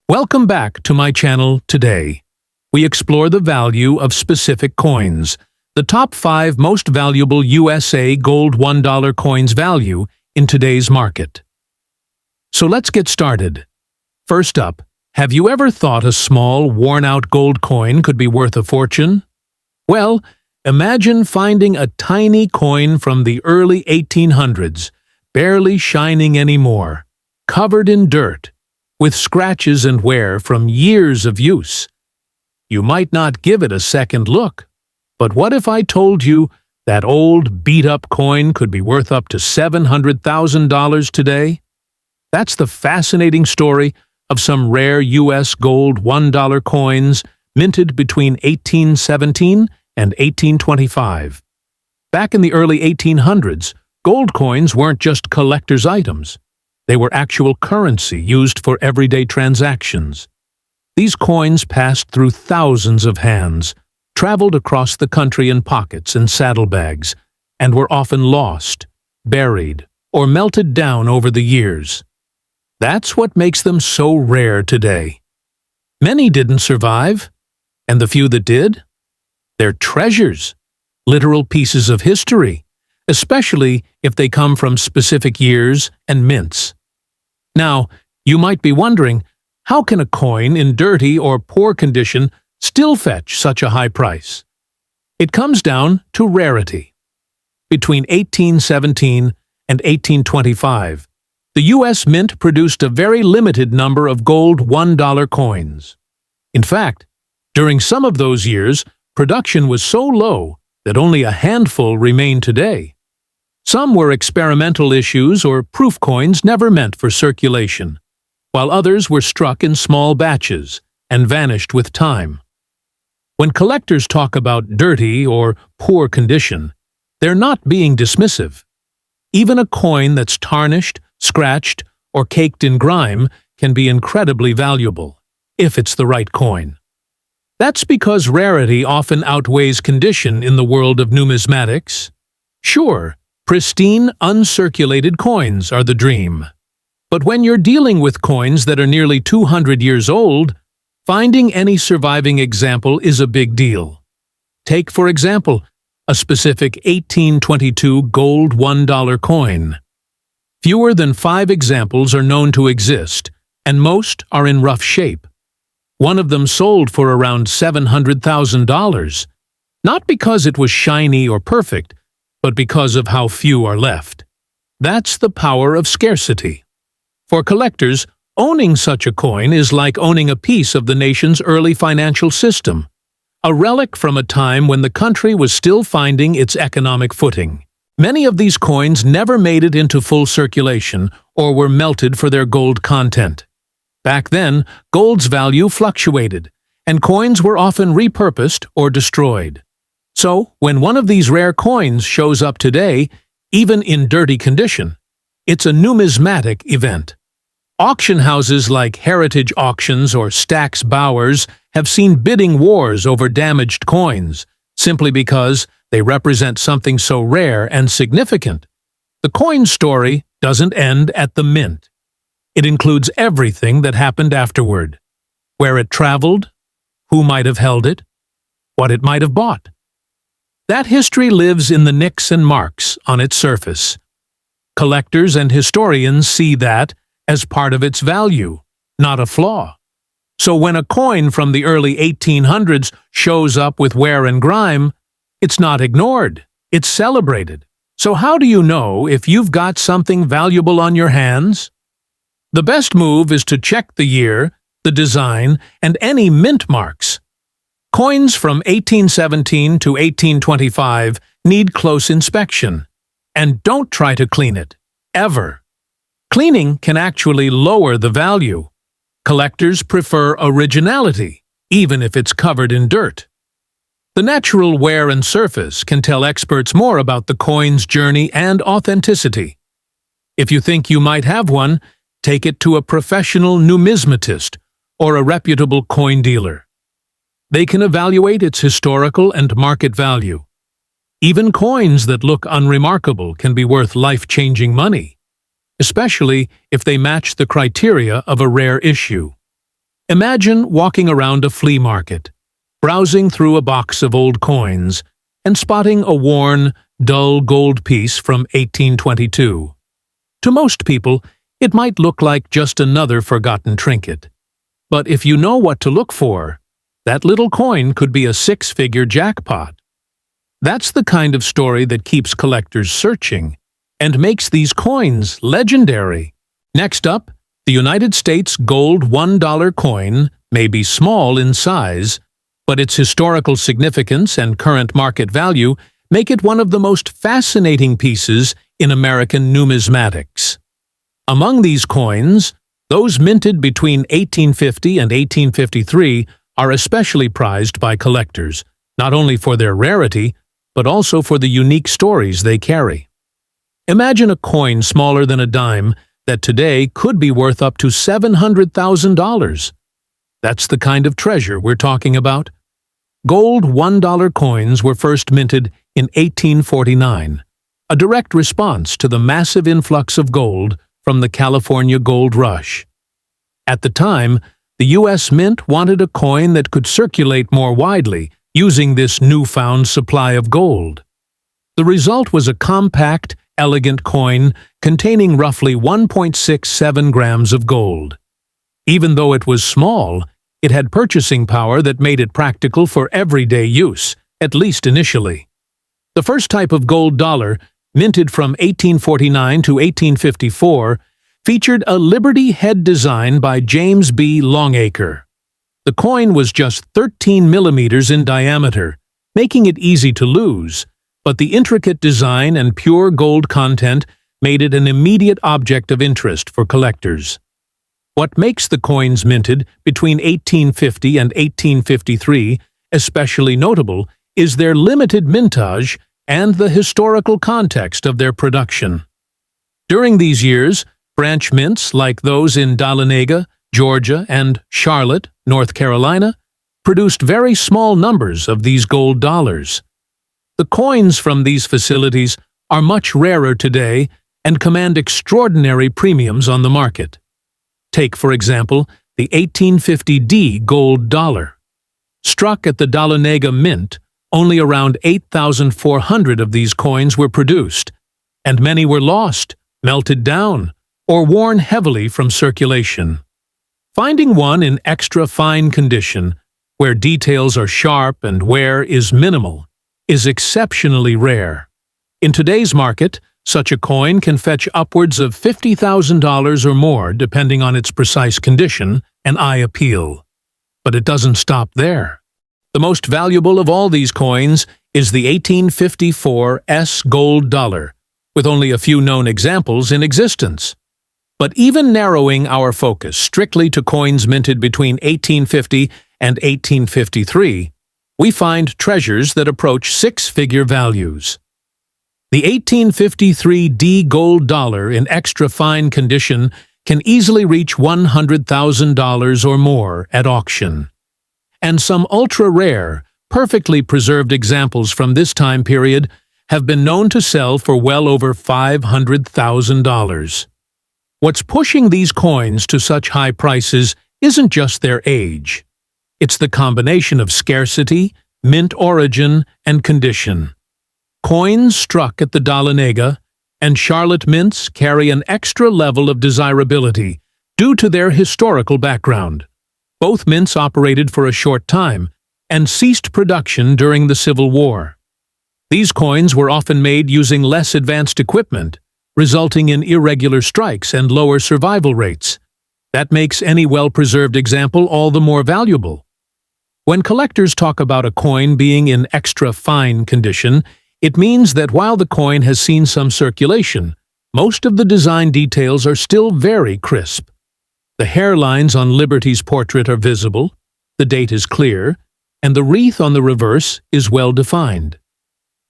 Welcome back to my channel today. We explore the value of specific coins, the top 5 most valuable USA gold $1 coins value in today's market. So let's get started. First up, have you ever thought a small, worn-out gold coin could be worth a fortune? Well, imagine finding a tiny coin from the early 1800s, barely shining anymore, covered in dirt, with scratches and wear from years of use. You might not give it a second look, but what if I told you that old, beat-up coin could be worth up to $700,000 today? That's the fascinating story of some rare U.S. gold $1 coins minted between 1817 and 1825. Back in the early 1800s, gold coins weren't just collector's items. They were actual currency used for everyday transactions. These coins passed through thousands of hands, traveled across the country in pockets and saddlebags, and were often lost, buried, or melted down over the years. That's what makes them so rare today. Many didn't survive, and the few that did? They're treasures, literal pieces of history, especially if they come from specific years and mints. Now, you might be wondering, how can a coin in dirty or poor condition still fetch such a high price? It comes down to rarity. Between 1817 and 1825, the U.S. Mint produced a very limited number of gold $1 coins. In fact, during some of those years, production was so low that only a handful remain today. Some were experimental issues or proof coins never meant for circulation, while others were struck in small batches and vanished with time. When collectors talk about dirty or poor condition, they're not being dismissive. Even a coin that's tarnished, scratched, or caked in grime can be incredibly valuable, if it's the right coin. That's because rarity often outweighs condition in the world of numismatics. Sure, pristine, uncirculated coins are the dream. But when you're dealing with coins that are nearly 200 years old, finding any surviving example is a big deal. Take, for example, a specific 1822 gold $1 coin. Fewer than 5 examples are known to exist, and most are in rough shape. One of them sold for around $700,000, not because it was shiny or perfect, but because of how few are left. That's the power of scarcity. For collectors, owning such a coin is like owning a piece of the nation's early financial system, a relic from a time when the country was still finding its economic footing. Many of these coins never made it into full circulation or were melted for their gold content. Back then, gold's value fluctuated, and coins were often repurposed or destroyed. So, when one of these rare coins shows up today, even in dirty condition, it's a numismatic event. Auction houses like Heritage Auctions or Stack's Bowers have seen bidding wars over damaged coins, simply because they represent something so rare and significant. The coin story doesn't end at the mint. It includes everything that happened afterward: where it traveled, who might have held it, what it might have bought. That history lives in the nicks and marks on its surface. Collectors and historians see that as part of its value, not a flaw. So when a coin from the early 1800s shows up with wear and grime, it's not ignored, it's celebrated. So how do you know if you've got something valuable on your hands? The best move is to check the year, the design, and any mint marks. Coins from 1817 to 1825 need close inspection. And don't try to clean it, ever. Cleaning can actually lower the value. Collectors prefer originality, even if it's covered in dirt. The natural wear and surface can tell experts more about the coin's journey and authenticity. If you think you might have one, take it to a professional numismatist or a reputable coin dealer. They can evaluate its historical and market value. Even coins that look unremarkable can be worth life-changing money, especially if they match the criteria of a rare issue. Imagine walking around a flea market, browsing through a box of old coins, and spotting a worn, dull gold piece from 1822. To most people, it might look like just another forgotten trinket. But if you know what to look for, that little coin could be a six-figure jackpot. That's the kind of story that keeps collectors searching and makes these coins legendary. Next up, the United States gold $1 coin may be small in size, but its historical significance and current market value make it one of the most fascinating pieces in American numismatics. Among these coins, those minted between 1850 and 1853 are especially prized by collectors, not only for their rarity, but also for the unique stories they carry. Imagine a coin smaller than a dime that today could be worth up to $700,000. That's the kind of treasure we're talking about. Gold $1 coins were first minted in 1849, a direct response to the massive influx of gold from the California Gold Rush. At the time, the U.S. Mint wanted a coin that could circulate more widely using this newfound supply of gold. The result was a compact, elegant coin containing roughly 1.67 grams of gold. Even though it was small, it had purchasing power that made it practical for everyday use, at least initially. The first type of gold dollar, minted from 1849 to 1854, featured a Liberty head design by James B. Longacre. The coin was just 13 millimeters in diameter, making it easy to lose, but the intricate design and pure gold content made it an immediate object of interest for collectors. What makes the coins minted between 1850 and 1853 especially notable is their limited mintage and the historical context of their production. During these years, branch mints like those in Dahlonega, Georgia, and Charlotte, North Carolina, produced very small numbers of these gold dollars. The coins from these facilities are much rarer today and command extraordinary premiums on the market. Take, for example, the 1850D gold dollar. Struck at the Dahlonega Mint, only around 8,400 of these coins were produced, and many were lost, melted down, or worn heavily from circulation. Finding one in extra fine condition, where details are sharp and wear is minimal, is exceptionally rare. In today's market, such a coin can fetch upwards of $50,000 or more depending on its precise condition and eye appeal. But it doesn't stop there. The most valuable of all these coins is the 1854 S gold dollar, with only a few known examples in existence. But even narrowing our focus strictly to coins minted between 1850 and 1853, we find treasures that approach six-figure values. The 1853 D gold dollar in extra fine condition can easily reach $100,000 or more at auction. And some ultra-rare, perfectly preserved examples from this time period have been known to sell for well over $500,000. What's pushing these coins to such high prices isn't just their age. It's the combination of scarcity, mint origin, and condition. Coins struck at the Dahlonega and Charlotte mints carry an extra level of desirability due to their historical background. Both mints operated for a short time and ceased production during the Civil War. These coins were often made using less advanced equipment, resulting in irregular strikes and lower survival rates. That makes any well-preserved example all the more valuable. When collectors talk about a coin being in extra fine condition, it means that while the coin has seen some circulation, most of the design details are still very crisp. The hairlines on Liberty's portrait are visible, the date is clear, and the wreath on the reverse is well defined.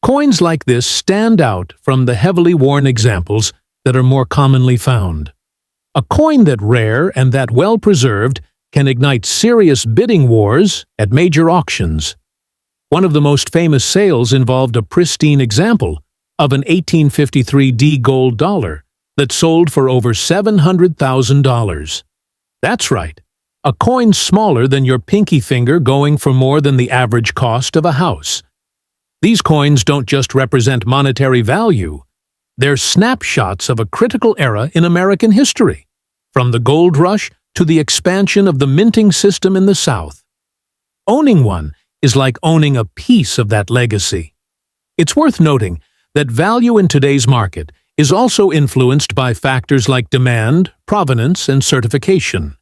Coins like this stand out from the heavily worn examples that are more commonly found. A coin that rare and that well preserved can ignite serious bidding wars at major auctions. One of the most famous sales involved a pristine example of an 1853 D gold dollar that sold for over $700,000. That's right, a coin smaller than your pinky finger going for more than the average cost of a house. These coins don't just represent monetary value. They're snapshots of a critical era in American history, from the gold rush to the expansion of the minting system in the South. Owning one is like owning a piece of that legacy. It's worth noting that value in today's market is also influenced by factors like demand, provenance, and certification.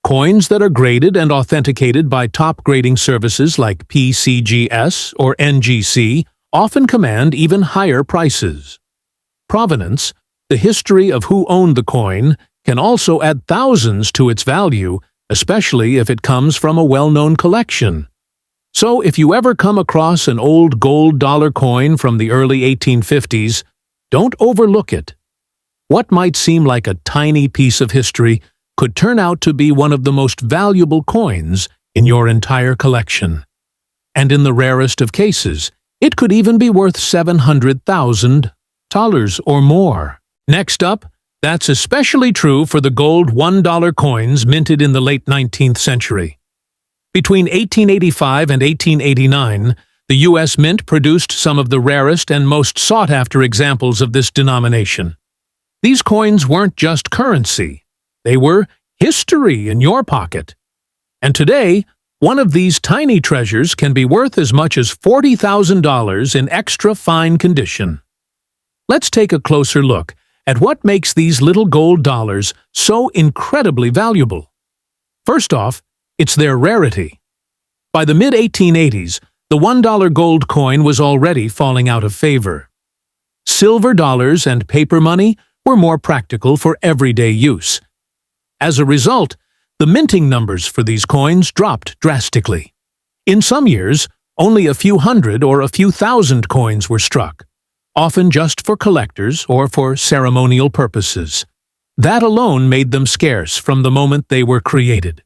Coins that are graded and authenticated by top grading services like PCGS or NGC often command even higher prices. Provenance, the history of who owned the coin, can also add thousands to its value, especially if it comes from a well-known collection. So if you ever come across an old gold dollar coin from the early 1850s, don't overlook it. What might seem like a tiny piece of history could turn out to be one of the most valuable coins in your entire collection. And in the rarest of cases, it could even be worth $700,000 or more. Next up, that's especially true for the gold $1 coins minted in the late 19th century. Between 1885 and 1889, the U.S. Mint produced some of the rarest and most sought-after examples of this denomination. These coins weren't just currency. They were history in your pocket. And today, one of these tiny treasures can be worth as much as $40,000 in extra fine condition. Let's take a closer look at what makes these little gold dollars so incredibly valuable. First off, it's their rarity. By the mid-1880s, the $1 gold coin was already falling out of favor. Silver dollars and paper money were more practical for everyday use. As a result, the minting numbers for these coins dropped drastically. In some years, only a few hundred or a few thousand coins were struck, often just for collectors or for ceremonial purposes. That alone made them scarce from the moment they were created.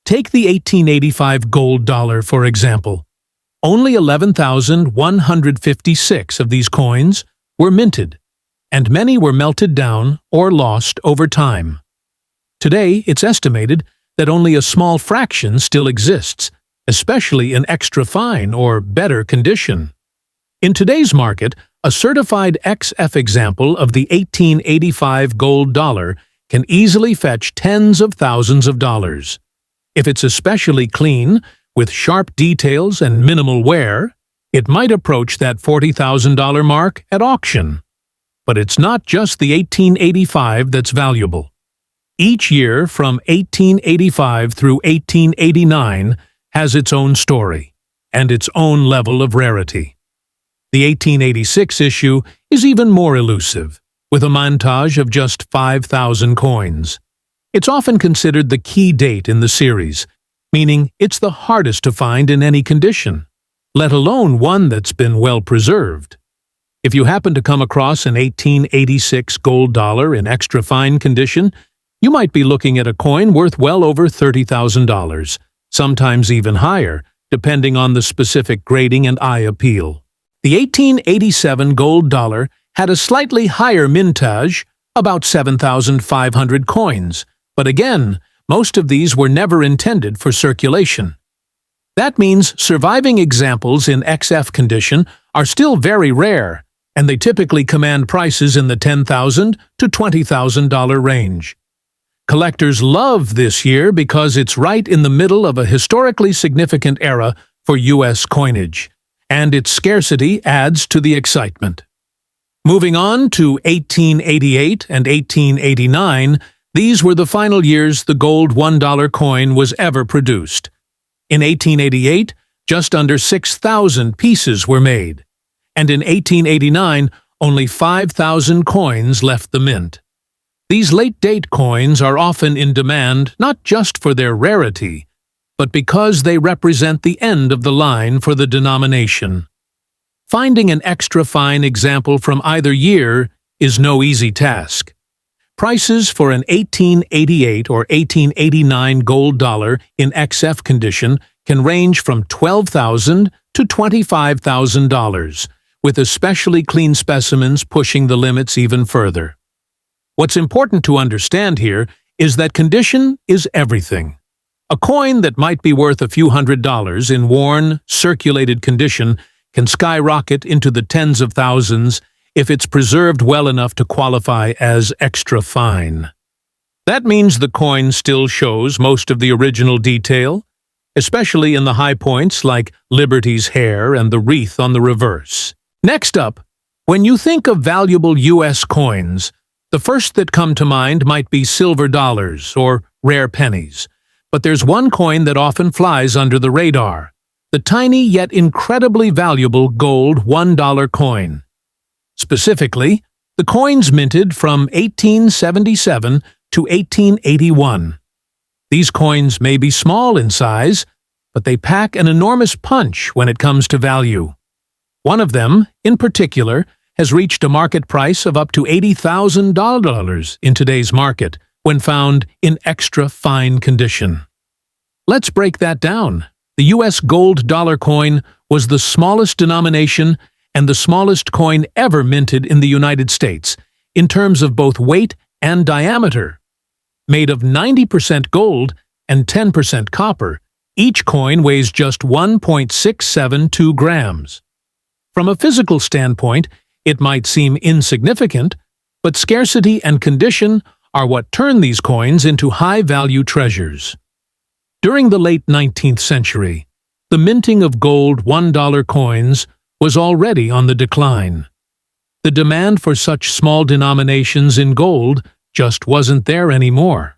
Take the 1885 gold dollar, for example. Only 11,156 of these coins were minted, and many were melted down or lost over time. Today, it's estimated that only a small fraction still exists, especially in extra fine or better condition. In today's market, a certified XF example of the 1885 gold dollar can easily fetch tens of thousands of dollars. If it's especially clean, with sharp details and minimal wear, it might approach that $40,000 mark at auction. But it's not just the 1885 that's valuable. Each year from 1885 through 1889 has its own story and its own level of rarity. The 1886 issue is even more elusive, with a montage of just 5,000 coins. It's often considered the key date in the series, meaning it's the hardest to find in any condition, let alone one that's been well preserved. If you happen to come across an 1886 gold dollar in extra fine condition, you might be looking at a coin worth well over $30,000, sometimes even higher, depending on the specific grading and eye appeal. The 1887 gold dollar had a slightly higher mintage, about 7,500 coins, but again, most of these were never intended for circulation. That means surviving examples in XF condition are still very rare, and they typically command prices in the $10,000 to $20,000 range. Collectors love this year because it's right in the middle of a historically significant era for U.S. coinage, and its scarcity adds to the excitement. Moving on to 1888 and 1889, these were the final years the gold $1 coin was ever produced. In 1888, just under 6,000 pieces were made, and in 1889, only 5,000 coins left the mint. These late-date coins are often in demand not just for their rarity, but because they represent the end of the line for the denomination. Finding an extra fine example from either year is no easy task. Prices for an 1888 or 1889 gold dollar in XF condition can range from $12,000 to $25,000, with especially clean specimens pushing the limits even further. What's important to understand here is that condition is everything. A coin that might be worth a few $100s in worn, circulated condition can skyrocket into the tens of thousands if it's preserved well enough to qualify as extra fine. That means the coin still shows most of the original detail, especially in the high points like Liberty's hair and the wreath on the reverse. Next up, when you think of valuable U.S. coins, the first that come to mind might be silver dollars or rare pennies. But there's one coin that often flies under the radar, the tiny yet incredibly valuable gold $1 coin. Specifically, the coins minted from 1877 to 1881. These coins may be small in size, but they pack an enormous punch when it comes to value. One of them, in particular, has reached a market price of up to $80,000 in today's market when found in extra fine condition. Let's break that down. The U.S. gold dollar coin was the smallest denomination and the smallest coin ever minted in the United States, in terms of both weight and diameter. Made of 90% gold and 10% copper, each coin weighs just 1.672 grams. From a physical standpoint, it might seem insignificant, but scarcity and condition are what turn these coins into high-value treasures. During the late 19th century, the minting of gold $1 coins was already on the decline. The demand for such small denominations in gold just wasn't there anymore.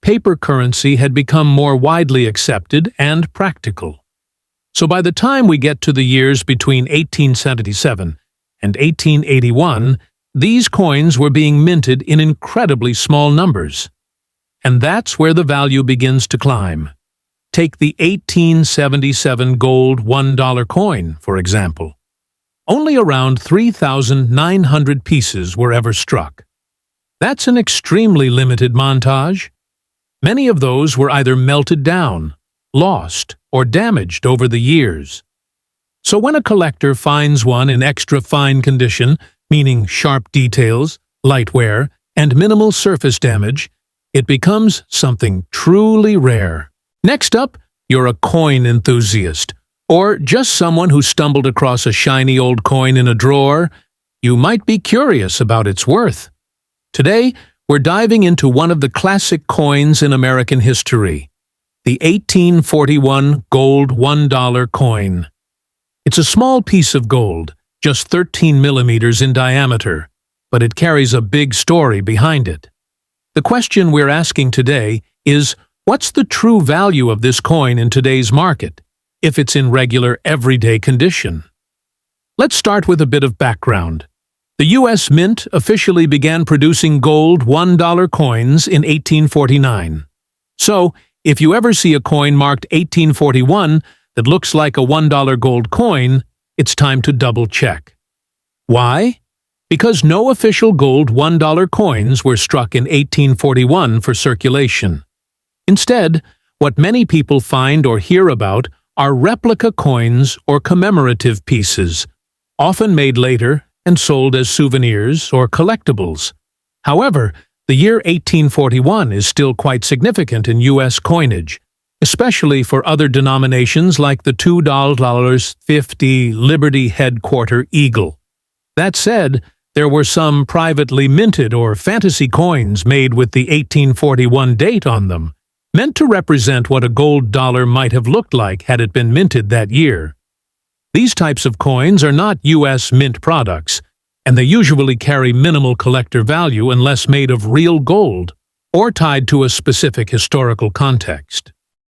Paper currency had become more widely accepted and practical. So by the time we get to the years between 1877 and 1881, these coins were being minted in incredibly small numbers. And that's where the value begins to climb. Take the 1877 gold $1 coin, for example. Only around 3,900 pieces were ever struck. That's an extremely limited montage. Many of those were either melted down, lost, or damaged over the years. So when a collector finds one in extra fine condition, meaning sharp details, light wear, and minimal surface damage, it becomes something truly rare. Next up, you're a coin enthusiast, or just someone who stumbled across a shiny old coin in a drawer. You might be curious about its worth. Today, we're diving into one of the classic coins in American history, the 1841 gold $1 coin. It's a small piece of gold, just 13 millimeters in diameter, but it carries a big story behind it. The question we're asking today is, what's the true value of this coin in today's market, if it's in regular, everyday condition? Let's start with a bit of background. The U.S. Mint officially began producing gold $1 coins in 1849. So, if you ever see a coin marked 1841 that looks like a $1 gold coin, it's time to double-check. Why? Because no official gold $1 coins were struck in 1841 for circulation. Instead, what many people find or hear about are replica coins or commemorative pieces, often made later and sold as souvenirs or collectibles. However, the year 1841 is still quite significant in U.S. coinage, especially for other denominations like the $2.50 Liberty Headquarter Eagle. That said, there were some privately minted or fantasy coins made with the 1841 date on them, meant to represent what a gold dollar might have looked like had it been minted that year. These types of coins are not U.S. mint products, and they usually carry minimal collector value unless made of real gold or tied to a specific historical context.